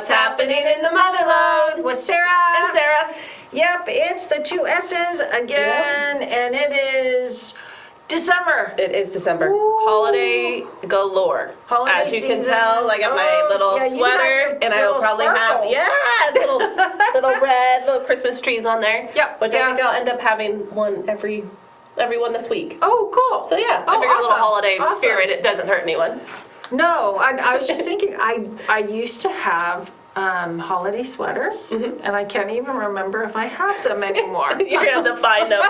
What's happening in the Mother Lode with Sarah and Sarah. Yep, it's the two S's again, and it is December. It is December. Ooh. Holiday galore. Holiday As you season. can tell, I got my little sweater, and I will probably sparkles. have little red, little Christmas trees on there. Yep. Which I think I'll end up having one every one this week. Oh, cool. So yeah, Oh, I figure a little awesome. holiday Awesome. spirit. It doesn't hurt anyone. No, I was just thinking, I used to have holiday sweaters, and I can't even remember if I have them anymore. You're gonna have to find them.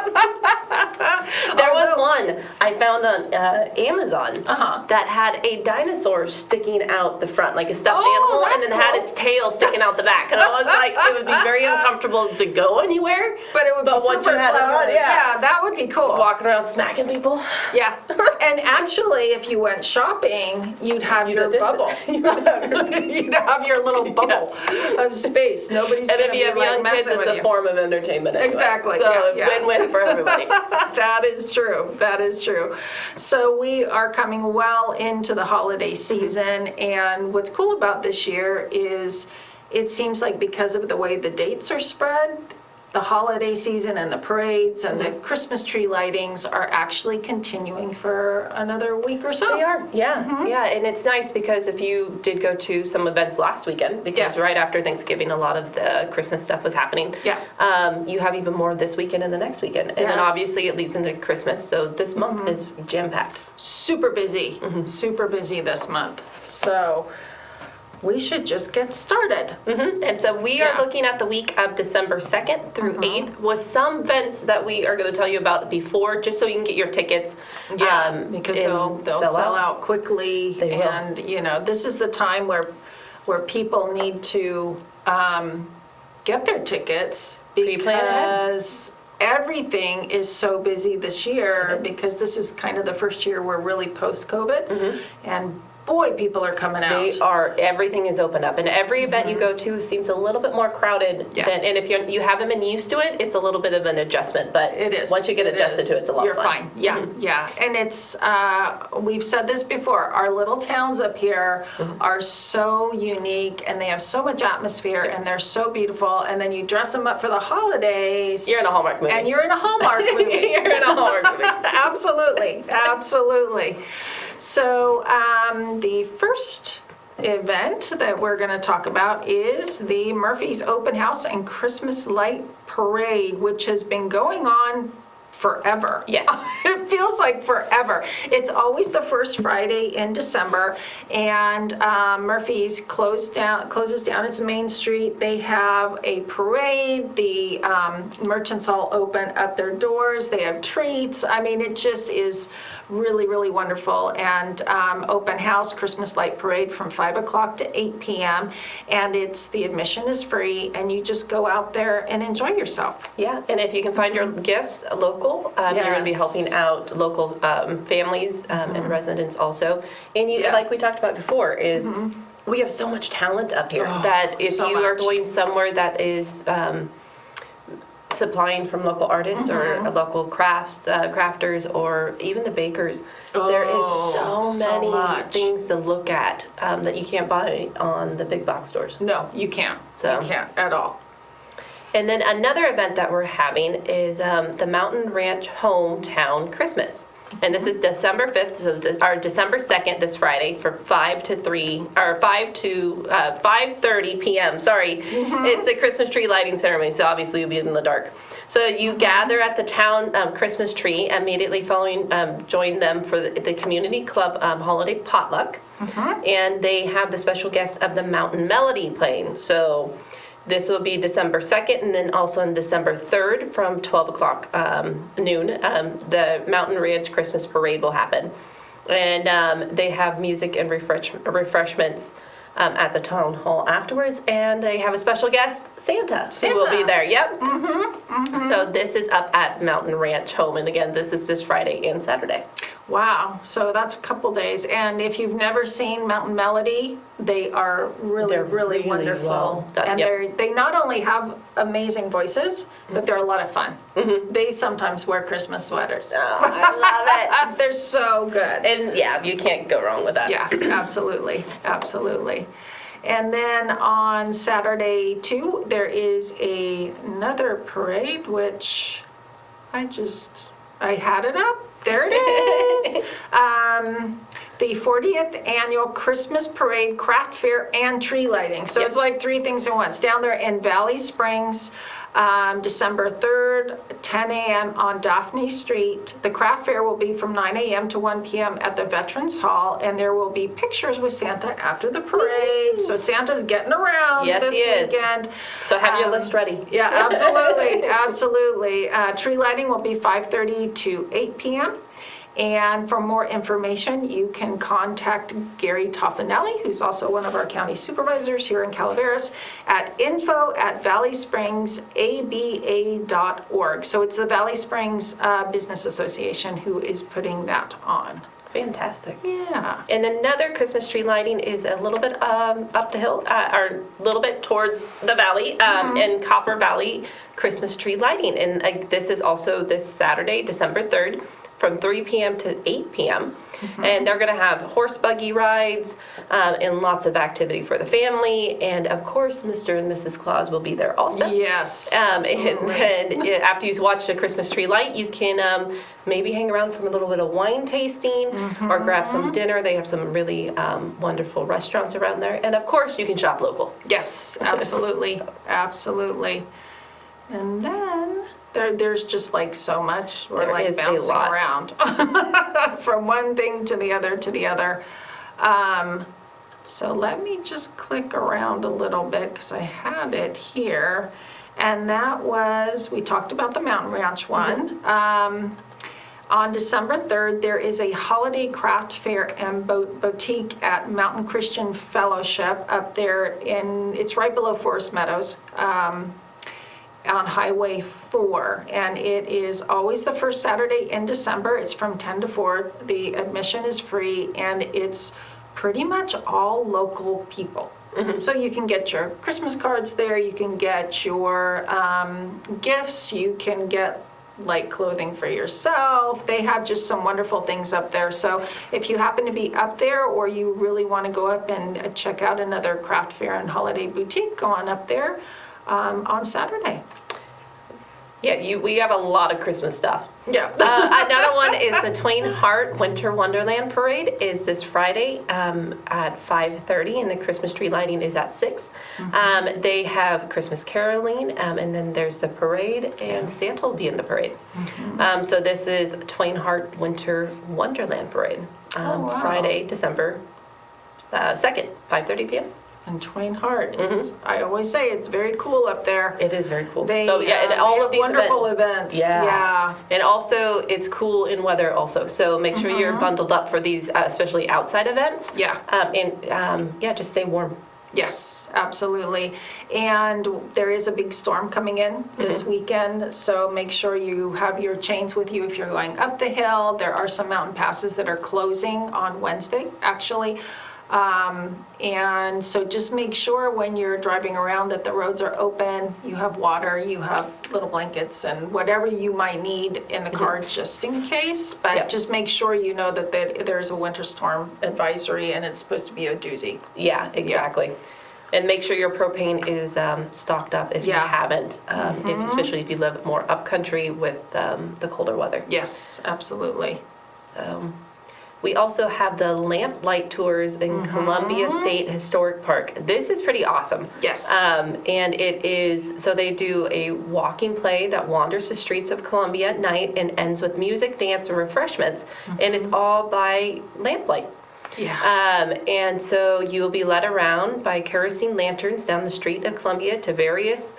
There was one I found on Amazon that had a dinosaur sticking out the front, like a stuffed animal, and then had its tail sticking out the back. And I was like, it would be very uncomfortable to go anywhere. But it would be once super you had it clever. on, yeah, that would be cool. Walking around smacking people. Yeah, and actually, if you went shopping, you'd have your bubble. You'd have your little bubble of space. Nobody's And going if to you be have like young kids, messing with it's you. a form of entertainment anyway. Exactly. So yeah. win-win for everybody. That is true. That is true. So we are coming well into the holiday season, and what's cool about this year is it seems like because of the way the dates are spread, the holiday season and the parades and the Christmas tree lightings are actually continuing for another week or so. They are, yeah, yeah, and it's nice because if you did go to some events last weekend, because right after Thanksgiving, a lot of the Christmas stuff was happening. Yeah. You have even more this weekend and the next weekend, and then obviously it leads into Christmas. So this month is jam-packed. Super busy, super busy this month. So we should just get started. And so we are looking at the week of December 2nd through 8th with some events that we are going to tell you about before, just so you can get your tickets. Yeah, because they'll sell out quickly. They will. And, you know, this is the time where people need to get their tickets Pre-plan ahead. because everything is so busy this year, because this is kind of the first year we're really post-COVID. And boy, people are coming out. They are. Everything is opened up, and every event you go to seems a little bit more crowded. Yes. And if you haven't been used to it, it's a little bit of an adjustment. But It is. once you get adjusted to it, it's a lot You're of fun. fine. Yeah, yeah. And it's, we've said this before, our little towns up here are so unique, and they have so much atmosphere, and they're so beautiful. And then you dress them up for the holidays. You're in a Hallmark movie. And you're in a Hallmark movie. You're in a Hallmark movie. Absolutely, absolutely. So the first event that we're going to talk about is the Murphy's Open House and Christmas Light Parade, which has been going on forever. Yes. It feels like forever. It's always the first Friday in December, and Murphy's closes down its main street. They have a parade. The merchants all open up their doors. They have treats. I mean, it just is really, really wonderful. And open house, Christmas light parade from 5 o'clock to 8 p.m. And the admission is free, and you just go out there and enjoy yourself. Yeah, and if you can find your gifts local, you're going to be helping out local families and residents also. And like we talked about before, is we have so much talent up here that if you are going somewhere that is supplying from local artists or local crafters or even the bakers, there is so many things to look at that you can't buy on the big box stores. No, you can't. So. You can't at all. And then another event that we're having is the Mountain Ranch Hometown Christmas. And this is December 5th, so our December 2nd, this Friday, for 5 to 5:30 p.m. Sorry, it's a Christmas tree lighting ceremony, so obviously you'll be in the dark. So you gather at the town Christmas tree, immediately following, join them for the community club holiday potluck. And they have the special guest of the Mountain Melody playing. So this will be December 2nd, and then also on December 3rd from 12 o'clock noon, the Mountain Ranch Christmas Parade will happen. And they have music and refreshments at the town hall afterwards, and they have a special guest, Santa. Who will be there. Yep. So this is up at Mountain Ranch Home, and again, this is this Friday and Saturday. Wow, so that's a couple days. And if you've never seen Mountain Melody, they are They're really really wonderful. well done, And they not only have amazing voices, but they're a lot of fun. They sometimes wear Christmas sweaters. Oh, I love it. They're so good. And yeah, you can't go wrong with that. Yeah, absolutely, absolutely. And then on Saturday too, there is another parade, which I had it up. There it is. The 40th annual Christmas parade, craft fair, and tree lighting. So it's like 3 things at once. Down there in Valley Springs, December 3rd, 10 a.m. on Daphne Street. The craft fair will be from 9 a.m. to 1 p.m. at the Veterans Hall, and there will be pictures with Santa after the parade. So Santa's getting around this weekend. So have your list ready. Yeah, absolutely, absolutely. Tree lighting will be 5:30 to 8 p.m. And for more information, you can contact Gary Toffanelli, who's also one of our county supervisors here in Calaveras, at info@valleyspringsaba.org. So it's the Valley Springs Business Association who is putting that on. Fantastic. Yeah. And another Christmas tree lighting is a little bit up the hill, or a little bit towards the valley, in Copper Valley Christmas tree lighting. And this is also this Saturday, December 3rd. From 3 p.m. to 8 p.m. And they're going to have horse buggy rides and lots of activity for the family. And of course, Mr. and Mrs. Claus will be there also. Yes. And then after you watch the Christmas tree light, you can maybe hang around for a little bit of wine tasting or grab some dinner. They have some really wonderful restaurants around there. And of course, you can shop local. Yes, absolutely. Absolutely. And then there's just like so much. We're There like is a bouncing lot. around from one thing to the other to the other. So let me just click around a little bit because I had it here. And that was, we talked about the Mountain Ranch one. On December 3rd, there is a holiday craft fair and boutique at Mountain Christian Fellowship up there it's right below Forest Meadows. On Highway 4, and it is always the first Saturday in December. It's from 10 to 4. The admission is free, and it's pretty much all local people. So you can get your Christmas cards there, you can get your gifts, you can get like clothing for yourself. They have just some wonderful things up there. So if you happen to be up there or you really want to go up and check out another craft fair and holiday boutique, go on up there on Saturday. Yeah, we have a lot of Christmas stuff. Yeah. Another one is the Twain Harte Winter Wonderland Parade is this Friday at 5:30, and the Christmas tree lighting is at 6. They have Christmas caroling, and then there's the parade, and Santa will be in the parade. So this is Twain Harte Winter Wonderland Parade, wow. Friday, December 2nd, 5:30 p.m. And Twain Harte is, I always say, it's very cool up there. It is very cool. They, so yeah, and all they of these wonderful events. Yeah. And also, it's cool in weather also. So make sure you're bundled up for these, especially outside events. Yeah. Just stay warm. Yes, absolutely. And there is a big storm coming in this weekend, so make sure you have your chains with you if you're going up the hill. There are some mountain passes that are closing on Wednesday, actually. And so just make sure when you're driving around that the roads are open, you have water, you have little blankets and whatever you might need in the car just in case. But just make sure you know that there's a winter storm advisory and it's supposed to be a doozy. Yeah, exactly. And make sure your propane is stocked up if you haven't, especially if you live more upcountry with the colder weather. Yes, absolutely. We also have the lamp light tours in Columbia State Historic Park. This is pretty awesome. Yes. And it is, so they do a walking play that wanders the streets of Columbia at night and ends with music, dance, and refreshments. And it's all by lamplight. Yeah. And so you'll be led around by kerosene lanterns down the street of Columbia to various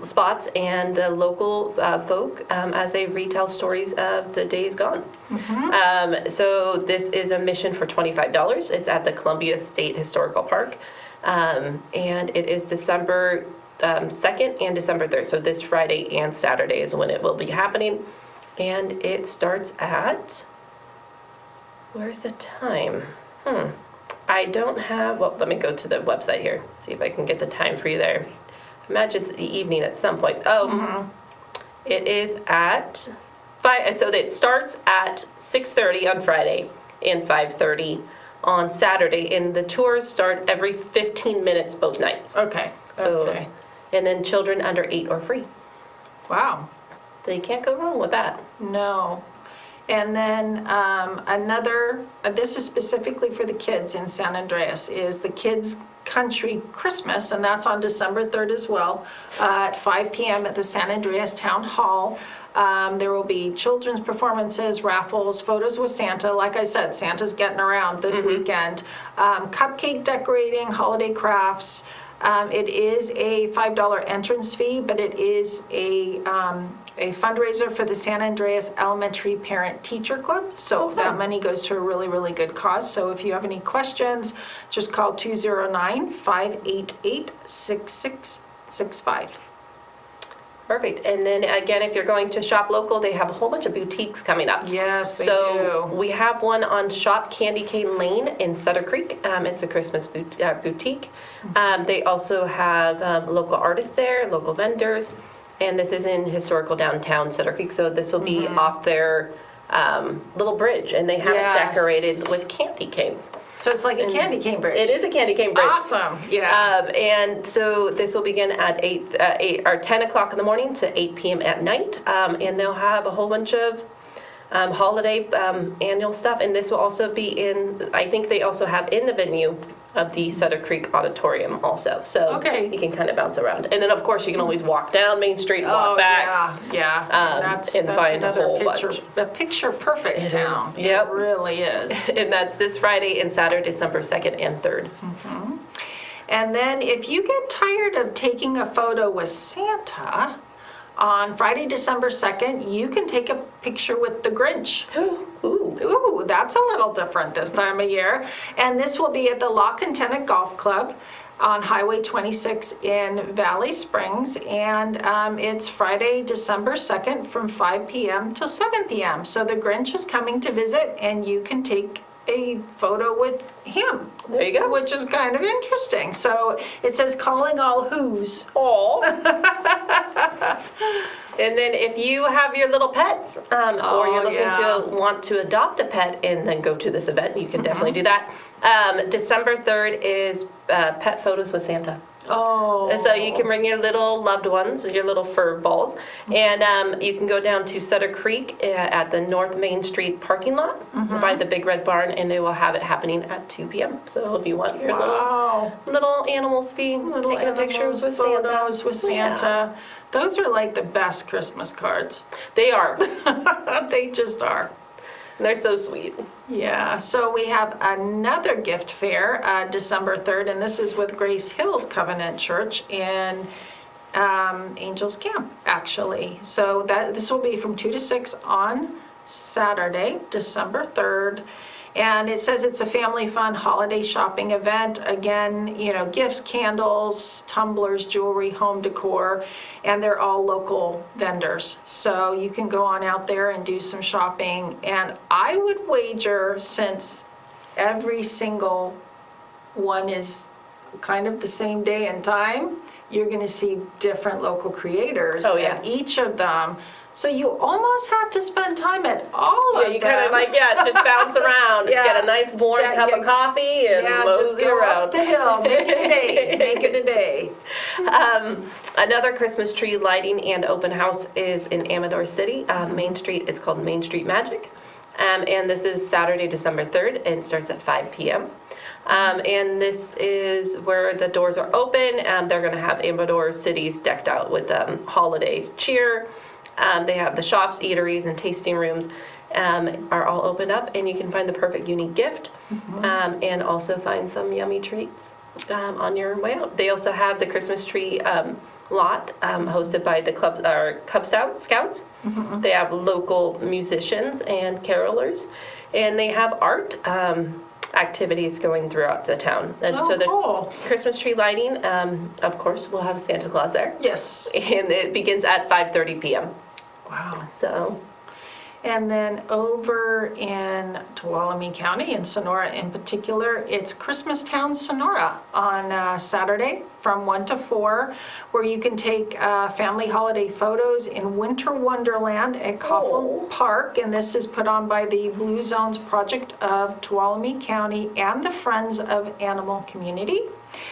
spots and the local folk as they retell stories of the days gone. So this is a mission for $25. It's at the Columbia State Historical Park. And it is December 2nd and December 3rd. So this Friday and Saturday is when it will be happening. And it starts at... Where's the time? I don't have, well, let me go to the website here, see if I can get the time for you there. I imagine it's the evening at some point. It is at 5, so it starts at 6:30 on Friday and 5:30 on Saturday, and the tours start every 15 minutes both nights. Okay, So, okay. and then children under 8 are free. Wow. So you can't go wrong with that. No. And then this is specifically for the kids in San Andreas, is the Kids Country Christmas, and that's on December 3rd as well, at 5 p.m. at the San Andreas Town Hall. There will be children's performances, raffles, photos with Santa. Like I said, Santa's getting around this weekend. Cupcake decorating, holiday crafts. It is a $5 entrance fee, but it is a fundraiser for the San Andreas Elementary Parent Teacher Club. So that money goes to a really, really good cause. So if you have any questions, just call 209-588-6665. Perfect. And then again, if you're going to shop local, they have a whole bunch of boutiques coming up. Yes, they So do. we have one on Shop Candy Cane Lane in Sutter Creek. It's a Christmas boutique. They also have local artists there, local vendors, and this is in historical downtown Sutter Creek. So this will be off their little bridge, and they have it decorated with candy canes. So it's like a candy cane bridge. It is a candy cane bridge. Awesome. Yeah. And so this will begin at 10 o'clock in the morning to 8 p.m. at night. And they'll have a whole bunch of holiday annual stuff. And this will also be in, I think they also have in the venue of the Sutter Creek Auditorium also. So you can kind of bounce around. And then, of course, you can always walk down Main Street, walk back. Yeah. And find another a whole picture, bunch. a picture-perfect town. Yep. It really is. And that's this Friday and Saturday, December 2nd and 3rd. And then if you get tired of taking a photo with Santa, on Friday, December 2nd, you can take a picture with the Grinch. Ooh, that's a little different this time of year. And this will be at the La Contenta Golf Club on Highway 26 in Valley Springs. And it's Friday, December 2nd from 5 p.m. till 7 p.m. So the Grinch is coming to visit, and you can take a photo with him. There you go. Which is kind of interesting. So it says calling all who's. Aw. And then if you have your little pets, or you're looking to want to adopt a pet and then go to this event, you can definitely do that. December 3rd is Pet Photos with Santa. Oh. So you can bring your little loved ones, your little fur balls, and you can go down to Sutter Creek at the North Main Street parking lot by the Big Red Barn, and they will have it happening at 2 p.m. So if you want your little animals to be taking pictures with Santa. Those are like the best Christmas cards. They are. They just are. And they're so sweet. Yeah, so we have another gift fair, December 3rd, and this is with Grace Hills Covenant Church in Angels Camp, actually. So this will be from 2 to 6 on Saturday, December 3rd. And it says it's a family fun holiday shopping event. Again, gifts, candles, tumblers, jewelry, home decor, and they're all local vendors. So you can go on out there and do some shopping. And I would wager, since every single one is kind of the same day and time, you're going to see different local creators. Oh, yeah. And each of them. So you almost have to spend time at all of them. You kind of just bounce around, get a nice warm cup of coffee, and just go around. Up the hill, make it a day, make it a day. Another Christmas tree lighting and open house is in Amador City, Main Street. It's called Main Street Magic, and this is Saturday, December 3rd, and it starts at 5 p.m. And this is where the doors are open. They're going to have Amador cities decked out with holidays cheer. They have the shops, eateries, and tasting rooms are all opened up, and you can find the perfect unique gift and also find some yummy treats on your way out. They also have the Christmas tree lot hosted by the Cub Scouts. They have local musicians and carolers, and they have art activities going throughout the town. And so the Christmas tree lighting, of course, we'll have Santa Claus there. Yes. And it begins at 5:30 p.m. Wow. So. And then over in Tuolumne County, in Sonora in particular, it's Christmastown Sonora on Saturday from 1 to 4, where you can take family holiday photos in Winter Wonderland at Coffin Park. And this is put on by the Blue Zones Project of Tuolumne County and the Friends of Animal Community.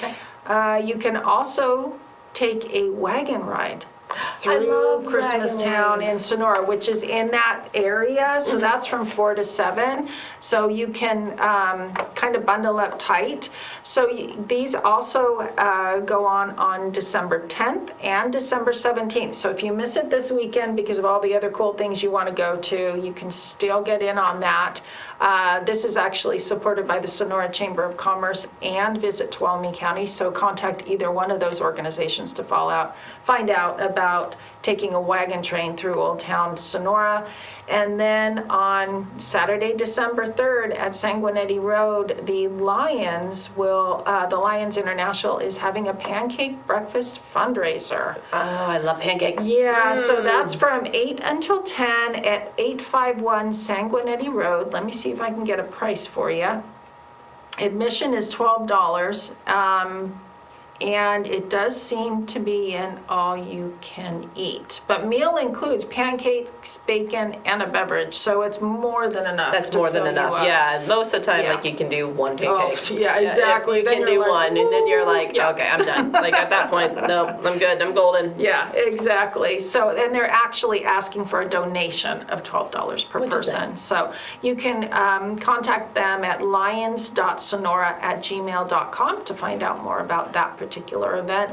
Nice. You can also take a wagon ride I through love Christmastown wagon in Sonora, which is in that area. So that's from 4 to 7. So you can kind of bundle up tight. So these also go on December 10th and December 17th. So if you miss it this weekend because of all the other cool things you want to go to, you can still get in on that. This is actually supported by the Sonora Chamber of Commerce and Visit Tuolumne County, so contact either one of those organizations to find out about taking a wagon train through Old Town Sonora. And then on Saturday, December 3rd at Sanguinetti Road, the Lions International is having a pancake breakfast fundraiser. Oh, I love pancakes. Yeah, so that's from 8 until 10 at 851 Sanguinetti Road. Let me see if I can get a price for you. Admission is $12. And it does seem to be an all-you-can-eat. But meal includes pancakes, bacon, and a beverage, so it's more than enough. That's more than enough. Yeah, most of the time, Yeah. like you can do one pancake. Oh, yeah, exactly. You Then can you're do like, one, and then you're "Ooh." like, Yeah. okay, I'm done. Like at that point, no, I'm good. I'm golden. Yeah, exactly. So, and they're actually asking for a donation of $12 per Which is person. nice. So you can contact them at lions.sonora@gmail.com to find out more about that particular event.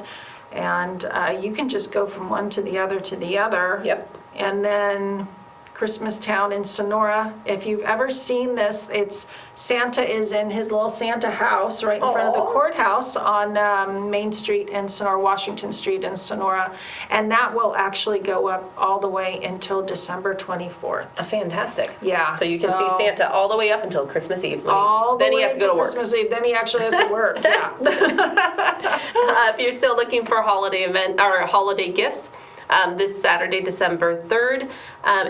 And you can just go from one to the other to the other. Yep. And then Christmastown in Sonora. If you've ever seen this, it's Santa is in his little Santa house right in front of the Aw. courthouse on Main Street in Sonora, Washington Street in Sonora. And that will actually go up all the way until December 24th. Fantastic. Yeah, So you can see so- Santa all the way up until Christmas Eve. All the Then he way has to go to work. Christmas Eve. Then he actually has to work. Yeah. If you're still looking for holiday event or holiday gifts, this Saturday, December 3rd,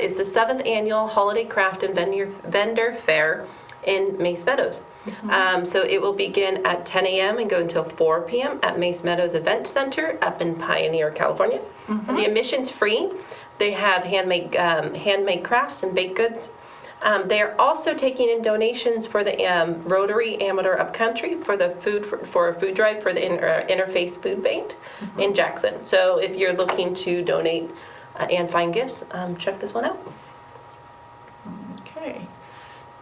is the 7th annual Holiday Craft and Vendor Fair in Mace Meadows. So it will begin at 10 a.m. and go until 4 p.m. at Mace Meadows Event Center up in Pioneer, California. The admission's free. They have handmade crafts and baked goods. They are also taking in donations for the Rotary Amador Upcountry for the for a food drive for the Interfaith Food Bank in Jackson. So if you're looking to donate and find gifts, check this one out. Okay.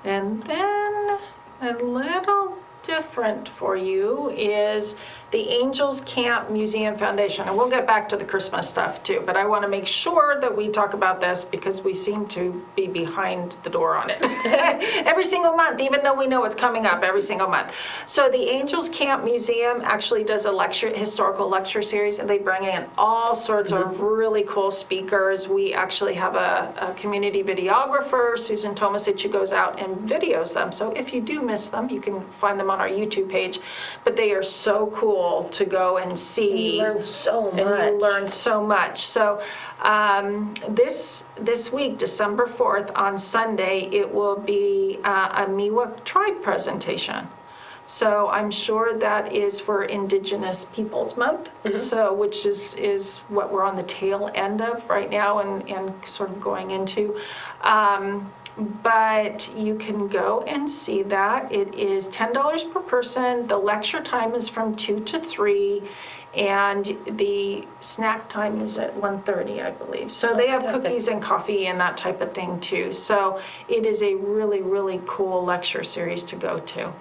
And then a little different for you is the Angels Camp Museum Foundation. And we'll get back to the Christmas stuff too, but I want to make sure that we talk about this because we seem to be behind the door on it every single month, even though we know it's coming up every single month. So the Angels Camp Museum actually does a historical lecture series, and they bring in all sorts of really cool speakers. We actually have a community videographer, Susan Tomasic, who goes out and videos them. So if you do miss them, you can find them on our YouTube page, but they are so cool to go and see. You learn so much. And you learn so much. So this week, December 4th, on Sunday, it will be a Miwok tribe presentation. So I'm sure that is for Indigenous Peoples Month, so which is what we're on the tail end of right now and sort of going into. But you can go and see that. It is $10 per person. The lecture time is from 2 to 3, and the snack time is at 1:30, I believe. So they have fantastic. cookies and coffee and that type of thing too. So it is a really, really cool lecture series to go to.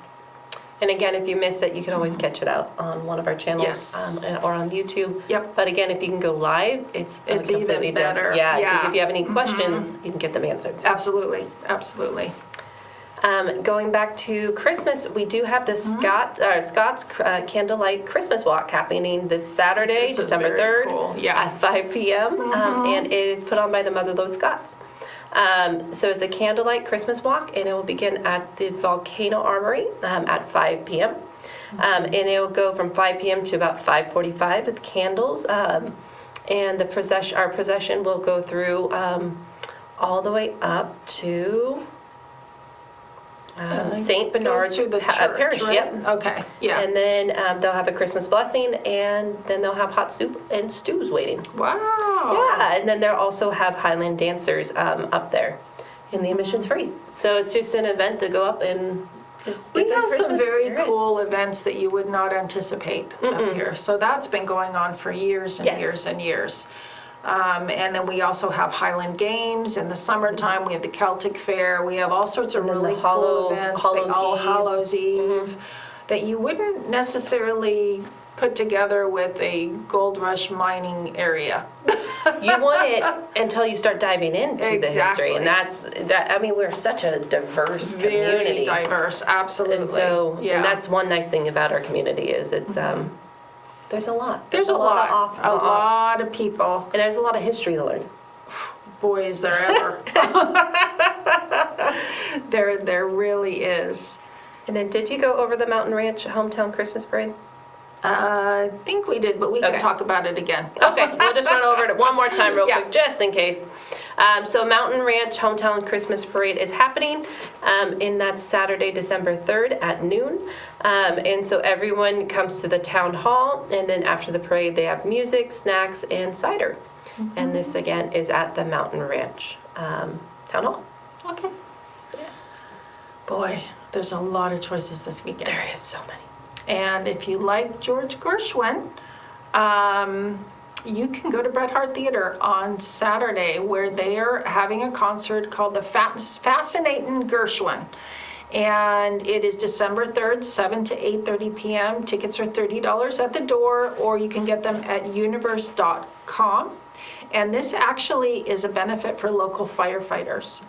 And again, if you miss it, you can always catch it out on one of our channels. Yes. Or on YouTube. Yep. But again, if you can go live, it's Even completely better. different. Yeah, because Yeah. if you have any questions, you can get them answered. Absolutely, absolutely. Going back to Christmas, we do have the Scott's Candlelight Christmas Walk happening this Saturday, This is December very 3rd cool. Yeah. at 5 p.m. And it is put on by the Mother Lode Scots. So it's a candlelight Christmas walk, and it will begin at the Volcano Armory at 5 p.m. And it will go from 5 p.m. to about 5:45 with candles. And our procession will go through all the way up to St. Bernard's to the church, Parish. right? Yep. Okay, yeah. And then they'll have a Christmas blessing, and then they'll have hot soup and stews waiting. Wow. Yeah, and then they'll also have Highland dancers up there, and the admission's free. So it's just an event to go up and just. We get that have some Christmas very experience. cool events that you would not anticipate up here. So that's been going on for years and Yes. years and years. And then we also have Highland Games in the summertime. We have the Celtic Fair. We have all sorts of And then really the cool events. Hallows the All Eve. Hallows Eve that you wouldn't necessarily put together with a gold rush mining area. You want it until you start diving into the history, Exactly. and that. I mean, we're such a diverse Very community. diverse, absolutely. And so, yeah. and that's one nice thing about our community is it's there's a lot. There's a lot, of lot of people. and there's a lot of history to learn. Boy, is there ever. There really is. And then, did you go over the Mountain Ranch Hometown Christmas Parade? I think we did, but we can Okay. talk about it again. Okay, we'll just run over it one more time real Yeah. quick, just in case. So Mountain Ranch Hometown Christmas Parade is happening, and that's Saturday, December 3rd at noon. And so everyone comes to the town hall, and then after the parade, they have music, snacks, and cider. And this, again, is at the Mountain Ranch Town Hall. Okay. Boy, there's a lot of choices this weekend. There is so many. And if you like George Gershwin, you can go to Bret Harte Theater on Saturday, where they are having a concert called the Fascinating Gershwin. And it is December 3rd, 7 to 8:30 p.m. Tickets are $30 at the door, or you can get them at universe.com. And this actually is a benefit for local firefighters.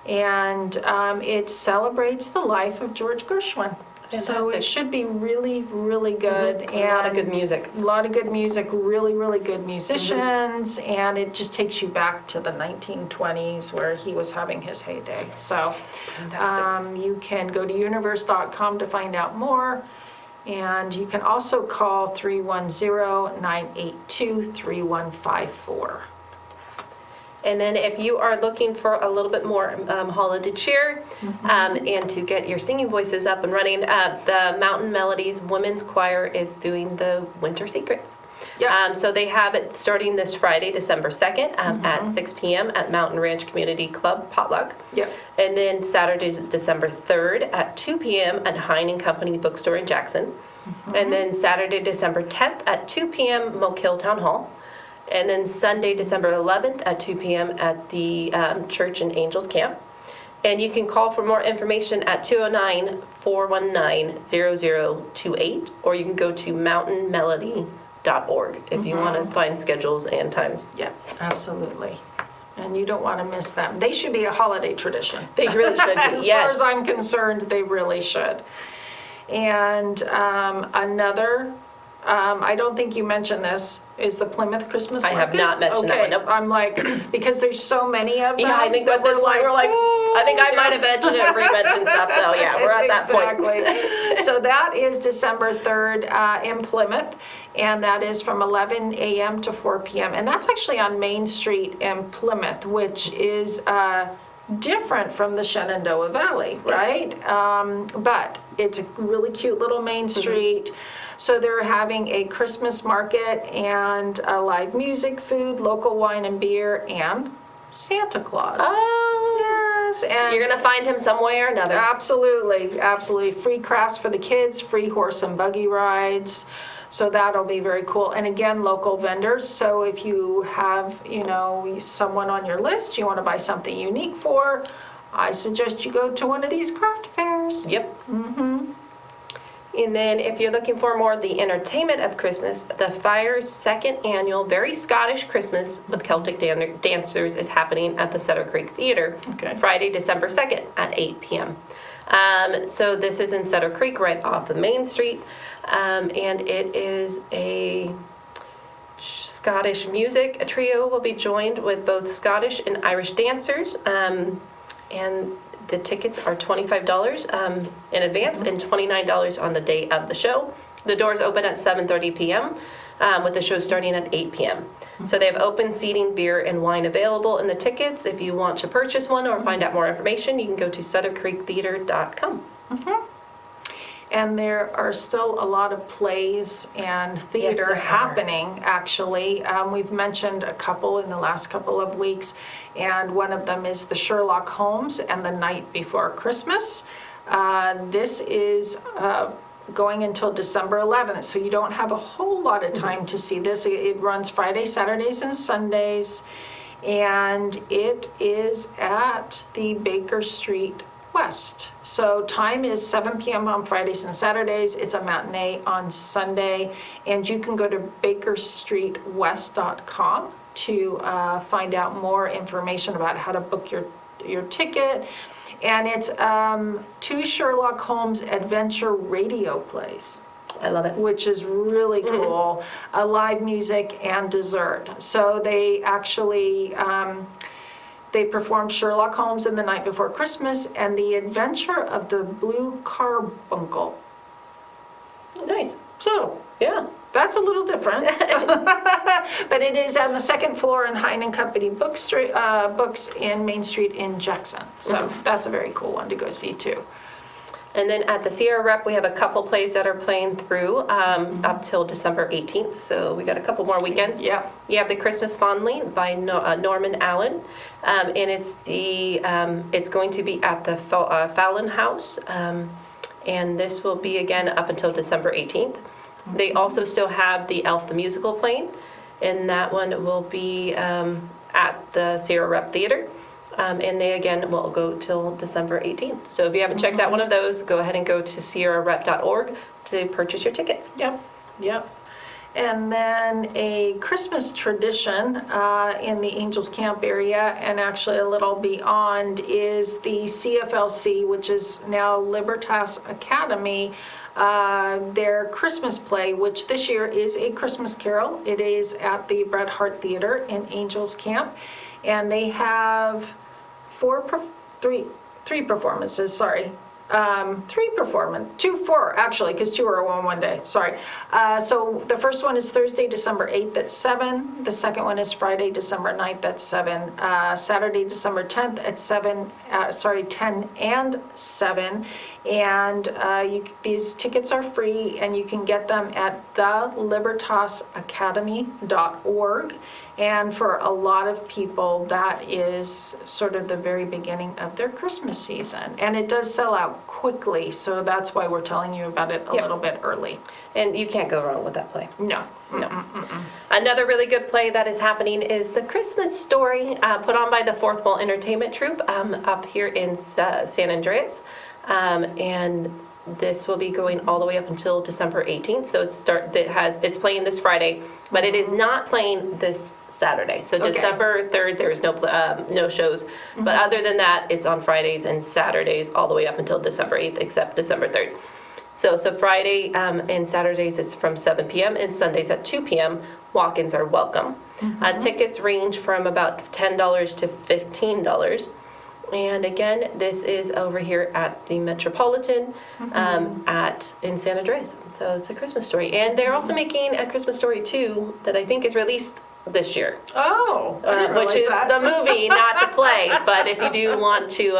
And it celebrates the life of George Gershwin. So Fantastic. it should be really, really good. A lot of good music. A lot of good music, really, really good musicians, and it just takes you back to the 1920s where he was having his heyday. So Fantastic. you can go to universe.com to find out more, and you can also call 310-982-3154. And then if you are looking for a little bit more holiday cheer and to get your singing voices up and running, the Mountain Melodies Women's Choir is doing the Winter Secrets. Yep. So they have it starting this Friday, December 2nd at 6 p.m. at Mountain Ranch Community Club Potluck. Yep. And then Saturday, December 3rd at 2 p.m. at Hine and Company Bookstore in Jackson. And then Saturday, December 10th at 2 p.m. Mokill Town Hall. And then Sunday, December 11th at 2 p.m. at the Church and Angels Camp. And you can call for more information at 209-419-0028, or you can go to mountainmelody.org if you want to find schedules and times. Yeah, absolutely. And you don't want to miss them. They should be a holiday tradition. They really should be, As yes. far as I'm concerned, they really should. And another, I don't think you mentioned this, is the Plymouth Christmas I Market. have not mentioned that one, nope. I'm like, because there's so many of them. Yeah, I think at this point we're like, I think I might have mentioned it, re-mentioned stuff, so yeah, we're at that point. Exactly. So that is December 3rd in Plymouth, and that is from 11 a.m. to 4 p.m. And that's actually on Main Street in Plymouth, which is different from the Shenandoah Valley, right? But it's a really cute little main street. So they're having a Christmas market and live music, food, local wine and beer, and Santa Claus. Oh, Yes, and you're going to find him some way or another. absolutely, absolutely. Free crafts for the kids, free horse and buggy rides. So that'll be very cool. And again, local vendors. So if you have, someone on your list you want to buy something unique for, I suggest you go to one of these craft fairs. Yep. And then if you're looking for more of the entertainment of Christmas, the Fire's second annual Very Scottish Christmas with Celtic Dancers is happening at the Cedar Creek Theater, Okay. Friday, December 2nd at 8 p.m. So this is in Cedar Creek, right off of Main Street, and it is a Scottish music. A trio will be joined with both Scottish and Irish dancers, and the tickets are $25 in advance and $29 on the day of the show. The doors open at 7:30 p.m. with the show starting at 8 p.m. So they have open seating, beer, and wine available in the tickets. If you want to purchase one or find out more information, you can go to suttercreektheater.com. And there are still a lot of plays and theater there are. happening, actually. We've mentioned a couple in the last couple of weeks, and one of them is the Sherlock Holmes and the Night Before Christmas. This is going until December 11th, so you don't have a whole lot of time to see this. It runs Fridays, Saturdays, and Sundays, and it is at the Baker Street West. So time is 7 p.m. on Fridays and Saturdays. It's a matinee on Sunday, and you can go to bakerstreetwest.com to find out more information about how to book your ticket. And it's 2 Sherlock Holmes adventure radio plays. I love it. Which is really cool. Live music and dessert. So they actually they performed Sherlock Holmes and the Night Before Christmas and the Adventure of the Blue Carbuncle. Nice. So Yeah. that's a little different. But it is on the second floor in Hine and Company Books in Main Street in Jackson. So that's a very cool one to go see too. And then at the Sierra Rep, we have a couple plays that are playing through up till December 18th. So we got a couple more weekends. Yeah. You have the Christmas Fondly by Norman Allen, and it's going to be at the Fallon House, and this will be again up until December 18th. They also still have the Elf the Musical playing, and that one will be at the Sierra Rep Theater. And they, again, will go till December 18th. So if you haven't checked out one of those, go ahead and go to sierrarep.org to purchase your tickets. Yep. And then a Christmas tradition in the Angels Camp area, and actually a little beyond, is the CFLC, which is now Libertas Academy, their Christmas play, which this year is a Christmas Carol. It is at the Bret Hart Theater in Angels Camp, and they have three performances, four actually, because 2 are on one day, sorry. So the first one is Thursday, December 8th at 7. The second one is Friday, December 9th at 7. Saturday, December 10th at 10 and 7. And these tickets are free, and you can get them at thelibertasacademy.org. And for a lot of people, that is sort of the very beginning of their Christmas season. And it does sell out quickly, so that's why we're telling you about it a little bit early. And you can't go wrong with that play. No. Another really good play that is happening is The Christmas Story, put on by the Fourth Wall Entertainment Troupe up here in San Andreas. And this will be going all the way up until December 18th. So it's playing this Friday, but it is not playing this Saturday. So December 3rd, there's no shows. But other than that, it's on Fridays and Saturdays all the way up until December 8th, except December 3rd. So Friday and Saturdays is from 7 p.m. and Sundays at 2 p.m. Walk-ins are welcome. Tickets range from about $10 to $15. And again, this is over here at the Metropolitan in San Andreas. So it's a Christmas story. And they're also making a Christmas Story 2 that I think is released this year. Oh, I didn't which realize is that. the movie, not the play. But if you do want to...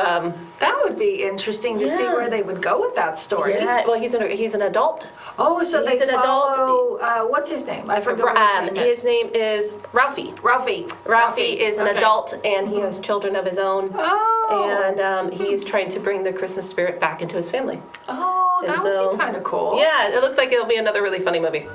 that would be interesting to see where they would go with that story. Yeah, well, he's an adult. Oh, so He's they an adult. follow, what's his name? I forgot what His name is Ralphie. Ralphie. Ralphie is an adult, and he has children of his own. Oh. And he is trying to bring the Christmas spirit back into his family. Oh, that would be kind of cool. Yeah, it looks like it'll be another really funny movie.